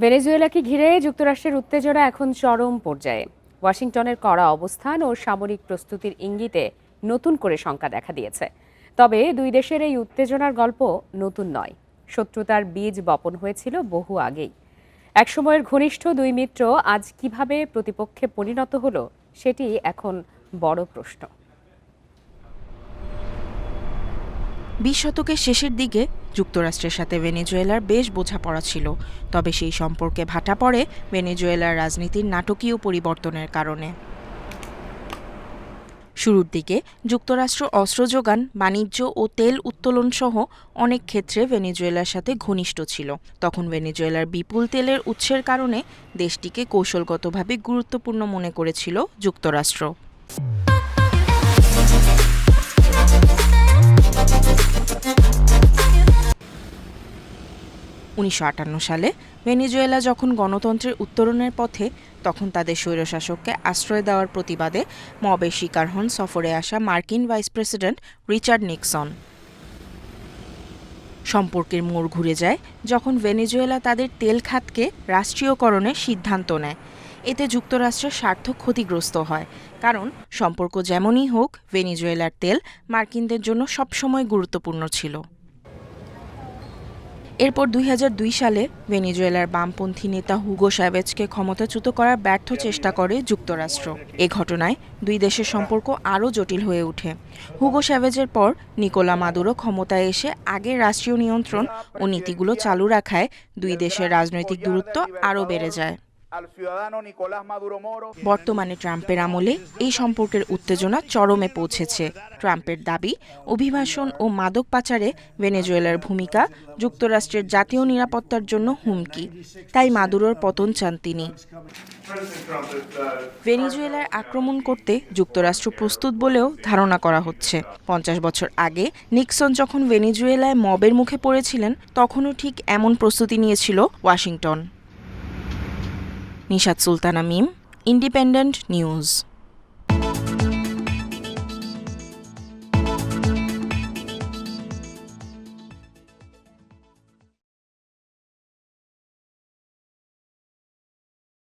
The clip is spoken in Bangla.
ভেনেজুয়েলাকে ঘিরে যুক্তরাষ্ট্রের উত্তেজনা এখন চরম পর্যায়ে। ওয়াশিংটনের কড়া অবস্থান ও সামরিক প্রস্তুতির ইঙ্গিতে নতুন করে শঙ্কা দেখা দিয়েছে। তবে দুই দেশের এই উত্তেজনার গল্প নতুন নয়। শত্রুতার বীজ বপন হয়েছিল বহু আগেই। একসময়ের ঘনিষ্ঠ দুই মিত্র আজ কিভাবে প্রতিপক্ষে পরিণত হলো সেটি এখন বড় প্রশ্ন। ২০ শতকের শেষের দিকে যুক্তরাষ্ট্রের সাথে ভেনেজুয়েলার বেশ বোঝাপড়া ছিল, তবে সেই সম্পর্কে ভাটা পড়ে ভেনেজুয়েলার রাজনীতির নাটকীয় পরিবর্তনের কারণে। শুরুর দিকে যুক্তরাষ্ট্র অস্ত্র যোগান, বাণিজ্য ও তেল উত্তোলন সহ অনেক ক্ষেত্রে ভেনেজুয়েলার সাথে ঘনিষ্ঠ ছিল। তখন ভেনেজুয়েলার বিপুল তেলের উৎসের কারণে দেশটিকে কৌশলগতভাবে গুরুত্বপূর্ণ মনে করেছিল যুক্তরাষ্ট্র। ১৯৫৮ সালে ভেনেজুয়েলা যখন গণতন্ত্রের উত্তরণের পথে, তখন তাদের স্বৈরশাসককে আশ্রয় দেওয়ার প্রতিবাদে মবের শিকার হন সফরে আসা মার্কিন ভাইস প্রেসিডেন্ট রিচার্ড নিক্সন। সম্পর্কের মোড় ঘুরে যায় যখন ভেনেজুয়েলা তাদের তেল খাতকে রাষ্ট্রীয়করণের সিদ্ধান্ত নেয়। এতে যুক্তরাষ্ট্রের স্বার্থ ক্ষতিগ্রস্ত হয়, কারণ সম্পর্ক যেমনই হোক, ভেনেজুয়েলার তেল মার্কিনদের জন্য সবসময় গুরুত্বপূর্ণ ছিল। এরপর ২০০২ সালে ভেনেজুয়েলার বামপন্থী নেতা হুগো চ্যাভেজকে ক্ষমতাচ্যুত করার ব্যর্থ চেষ্টা করে যুক্তরাষ্ট্র। এ ঘটনায় দুই দেশের সম্পর্ক আরও জটিল হয়ে ওঠে। হুগো চ্যাভেজের পর নিকোলা মাদুরো ক্ষমতায় এসে আগের রাষ্ট্রীয় নিয়ন্ত্রণ ও নীতিগুলো চালু রাখায় দুই দেশের রাজনৈতিক দূরত্ব আরও বেড়ে যায়। বর্তমানে ট্রাম্পের আমলে এই সম্পর্কের উত্তেজনা চরমে পৌঁছেছে। ট্রাম্পের দাবি, অভিবাসন ও মাদক পাচারে ভেনেজুয়েলার ভূমিকা যুক্তরাষ্ট্রের জাতীয় নিরাপত্তার জন্য হুমকি। তাই মাদুরোর পতন চান তিনি। ভেনেজুয়েলার আক্রমণ করতে যুক্তরাষ্ট্র প্রস্তুত বলেও ধারণা করা হচ্ছে। ৫০ বছর আগে নিক্সন যখন ভেনেজুয়েলায় মবের মুখে পড়েছিলেন, তখনও ঠিক এমন প্রস্তুতি নিয়েছিল ওয়াশিংটন। নিশাত সুলতানা মিম, ইন্ডিপেন্ডেন্ট নিউজ।